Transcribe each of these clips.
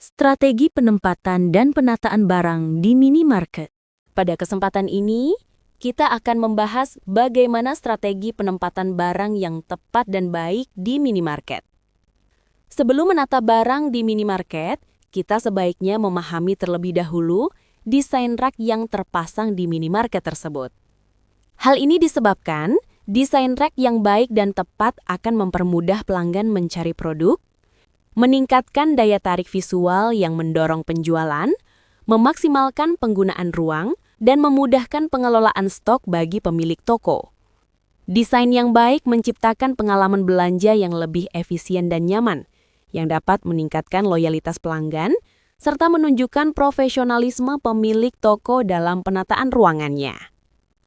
Strategi penempatan dan penataan barang di minimarket. Pada kesempatan ini, kita akan membahas bagaimana strategi penempatan barang yang tepat dan baik di minimarket. Sebelum menata barang di minimarket, kita sebaiknya memahami terlebih dahulu desain rak yang terpasang di minimarket tersebut. Hal ini disebabkan desain rak yang baik dan tepat akan mempermudah pelanggan mencari produk, meningkatkan daya tarik visual yang mendorong penjualan, memaksimalkan penggunaan ruang, dan memudahkan pengelolaan stok bagi pemilik toko. Desain yang baik menciptakan pengalaman belanja yang lebih efisien dan nyaman, yang dapat meningkatkan loyalitas pelanggan, serta menunjukkan profesionalisme pemilik toko dalam penataan ruangannya.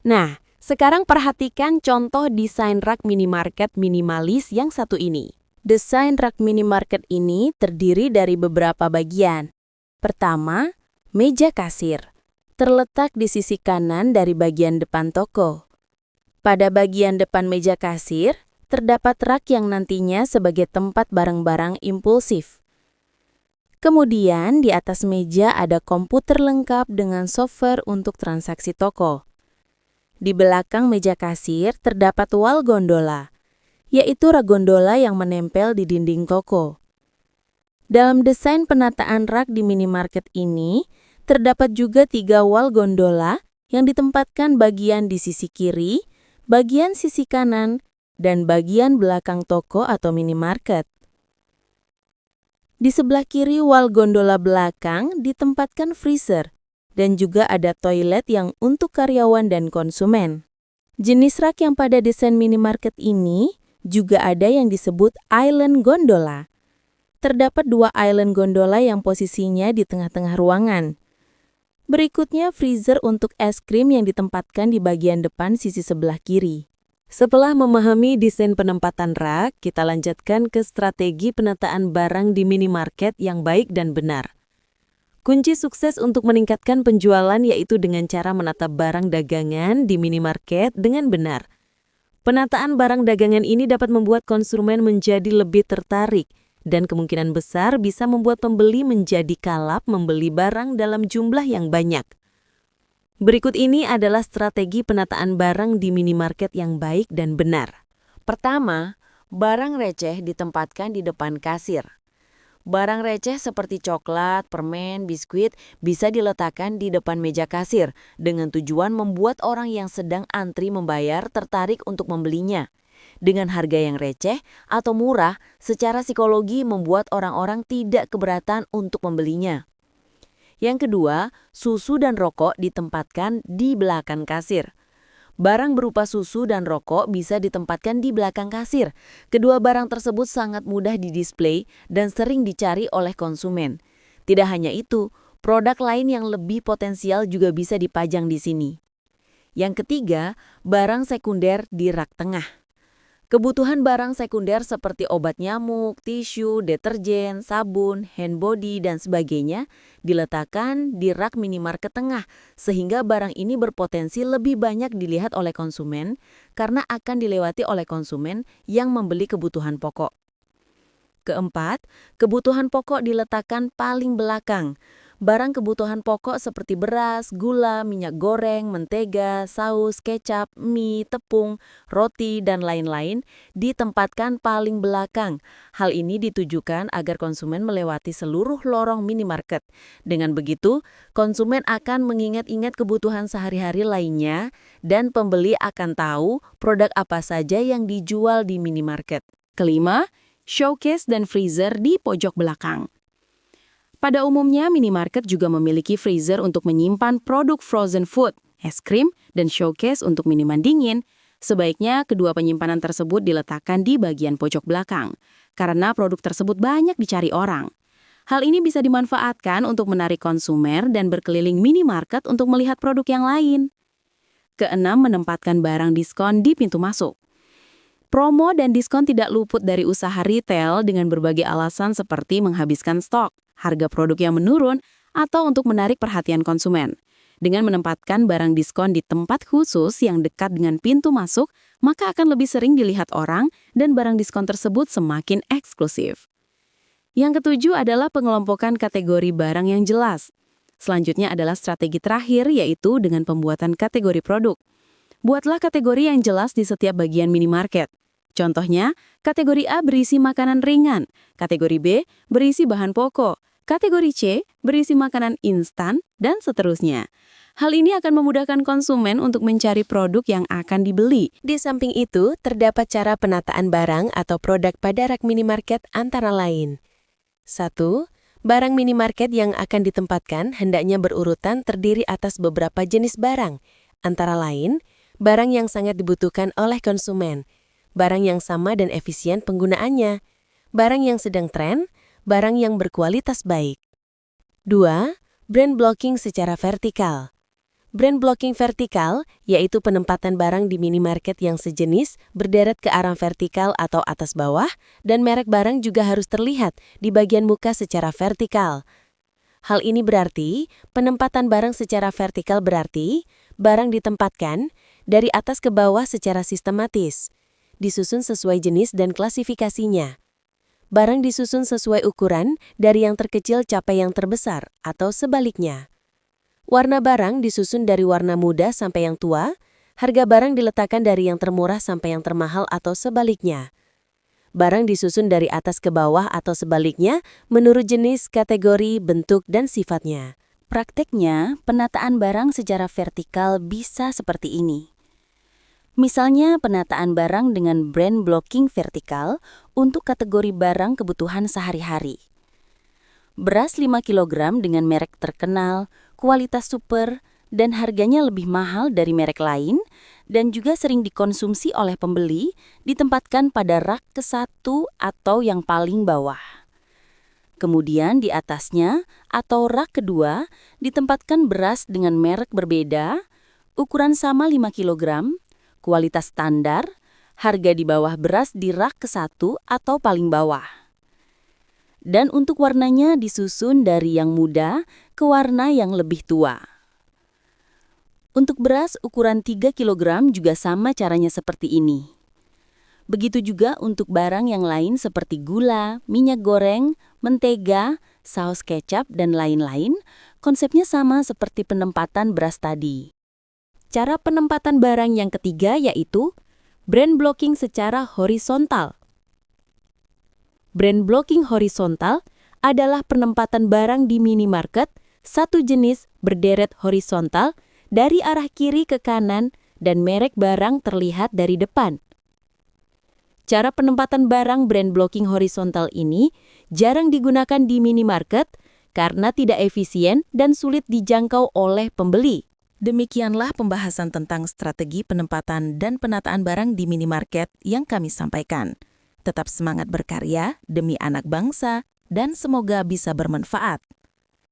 Nah, sekarang perhatikan contoh desain rak minimarket minimalis yang satu ini. Desain rak minimarket ini terdiri dari beberapa bagian. Pertama, meja kasir. Terletak di sisi kanan dari bagian depan toko. Pada bagian depan meja kasir, terdapat rak yang nantinya sebagai tempat barang-barang impulsif. Kemudian, di atas meja ada komputer lengkap dengan software untuk transaksi toko. Di belakang meja kasir terdapat wall gondola, yaitu rak gondola yang menempel di dinding toko. Dalam desain penataan rak di minimarket ini, terdapat juga 3 wall gondola yang ditempatkan bagian di sisi kiri, bagian sisi kanan, dan bagian belakang toko atau minimarket. Di sebelah kiri wall gondola belakang ditempatkan freezer, dan juga ada toilet yang untuk karyawan dan konsumen. Jenis rak yang pada desain minimarket ini juga ada yang disebut island gondola. Terdapat 2 island gondola yang posisinya di tengah-tengah ruangan. Berikutnya freezer untuk es krim yang ditempatkan di bagian depan sisi sebelah kiri. Setelah memahami desain penempatan rak, kita lanjutkan ke strategi penataan barang di minimarket yang baik dan benar. Kunci sukses untuk meningkatkan penjualan yaitu dengan cara menata barang dagangan di minimarket dengan benar. Penataan barang dagangan ini dapat membuat konsumen menjadi lebih tertarik dan kemungkinan besar bisa membuat pembeli menjadi kalap membeli barang dalam jumlah yang banyak. Berikut ini adalah strategi penataan barang di minimarket yang baik dan benar. Pertama, barang receh ditempatkan di depan kasir. Barang receh seperti coklat, permen, biskuit bisa diletakkan di depan meja kasir dengan tujuan membuat orang yang sedang antri membayar tertarik untuk membelinya. Dengan harga yang receh atau murah, secara psikologi membuat orang-orang tidak keberatan untuk membelinya. Yang kedua, susu dan rokok ditempatkan di belakang kasir. Barang berupa susu dan rokok bisa ditempatkan di belakang kasir. Kedua barang tersebut sangat mudah didisplay dan sering dicari oleh konsumen. Tidak hanya itu, produk lain yang lebih potensial juga bisa dipajang di sini. Yang ketiga, barang sekunder di rak tengah. Kebutuhan barang sekunder seperti obat nyamuk, tisu, deterjen, sabun, hand body, dan sebagainya diletakkan di rak minimarket tengah sehingga barang ini berpotensi lebih banyak dilihat oleh konsumen karena akan dilewati oleh konsumen yang membeli kebutuhan pokok. Keempat, kebutuhan pokok diletakkan paling belakang. Barang kebutuhan pokok seperti beras, gula, minyak goreng, mentega, saus, kecap, mie, tepung, roti, dan lain-lain ditempatkan paling belakang. Hal ini ditujukan agar konsumen melewati seluruh lorong minimarket. Dengan begitu, konsumen akan mengingat-ingat kebutuhan sehari-hari lainnya dan pembeli akan tahu produk apa saja yang dijual di minimarket. Kelima, showcase dan freezer di pojok belakang. Pada umumnya, minimarket juga memiliki freezer untuk menyimpan produk frozen food, es krim, dan showcase untuk minuman dingin. Sebaiknya kedua penyimpanan tersebut diletakkan di bagian pojok belakang, karena produk tersebut banyak dicari orang. Hal ini bisa dimanfaatkan untuk menarik konsumen dan berkeliling minimarket untuk melihat produk yang lain. Keenam, menempatkan barang diskon di pintu masuk. Promo dan diskon tidak luput dari usaha retail dengan berbagai alasan seperti menghabiskan stok, harga produk yang menurun, atau untuk menarik perhatian konsumen. Dengan menempatkan barang diskon di tempat khusus yang dekat dengan pintu masuk, maka akan lebih sering dilihat orang dan barang diskon tersebut semakin eksklusif. Yang ketujuh adalah pengelompokan kategori barang yang jelas. Selanjutnya adalah strategi terakhir, yaitu dengan pembuatan kategori produk. Buatlah kategori yang jelas di setiap bagian minimarket. Contohnya, kategori A berisi makanan ringan, kategori B berisi bahan pokok, kategori C berisi makanan instan, dan seterusnya. Hal ini akan memudahkan konsumen untuk mencari produk yang akan dibeli. Di samping itu, terdapat cara penataan barang atau produk pada rak minimarket antara lain. 1. Barang minimarket yang akan ditempatkan hendaknya berurutan terdiri atas beberapa jenis barang, antara lain, barang yang sangat dibutuhkan oleh konsumen, barang yang sama dan efisien penggunaannya, barang yang sedang tren, barang yang berkualitas baik. 2. Brand blocking secara vertikal. Brand blocking vertikal, yaitu penempatan barang di minimarket yang sejenis, berderet ke arah vertikal atau atas bawah, dan merek barang juga harus terlihat di bagian muka secara vertikal. Hal ini berarti, penempatan barang secara vertikal berarti, barang ditempatkan dari atas ke bawah secara sistematis, disusun sesuai jenis dan klasifikasinya. Barang disusun sesuai ukuran, dari yang terkecil capai yang terbesar, atau sebaliknya. Warna barang disusun dari warna muda sampai yang tua, harga barang diletakkan dari yang termurah sampai yang termahal atau sebaliknya. Barang disusun dari atas ke bawah atau sebaliknya menurut jenis, kategori, bentuk, dan sifatnya. Prakteknya, penataan barang secara vertikal bisa seperti ini. Misalnya penataan barang dengan brand blocking vertikal untuk kategori barang kebutuhan sehari-hari. Beras 5 kg dengan merek terkenal, kualitas super, dan harganya lebih mahal dari merek lain, dan juga sering dikonsumsi oleh pembeli, ditempatkan pada rak ke-1 atau yang paling bawah. Kemudian di atasnya atau rak kedua, ditempatkan beras dengan merek berbeda, ukuran sama 5 kg, kualitas standar, harga di bawah beras di rak ke-1 atau paling bawah. Dan untuk warnanya disusun dari yang muda ke warna yang lebih tua. Untuk beras ukuran 3 kg juga sama caranya seperti ini. Begitu juga untuk barang yang lain seperti gula, minyak goreng, mentega, saus kecap, dan lain-lain, konsepnya sama seperti penempatan beras tadi. Cara penempatan barang yang ketiga yaitu brand blocking secara horizontal. Brand blocking horizontal adalah penempatan barang di minimarket satu jenis berderet horizontal dari arah kiri ke kanan dan merek barang terlihat dari depan. Cara penempatan barang brand blocking horizontal ini jarang digunakan di minimarket karena tidak efisien dan sulit dijangkau oleh pembeli. Demikianlah pembahasan tentang strategi penempatan dan penataan barang di minimarket yang kami sampaikan. Tetap semangat berkarya demi anak bangsa dan semoga bisa bermanfaat.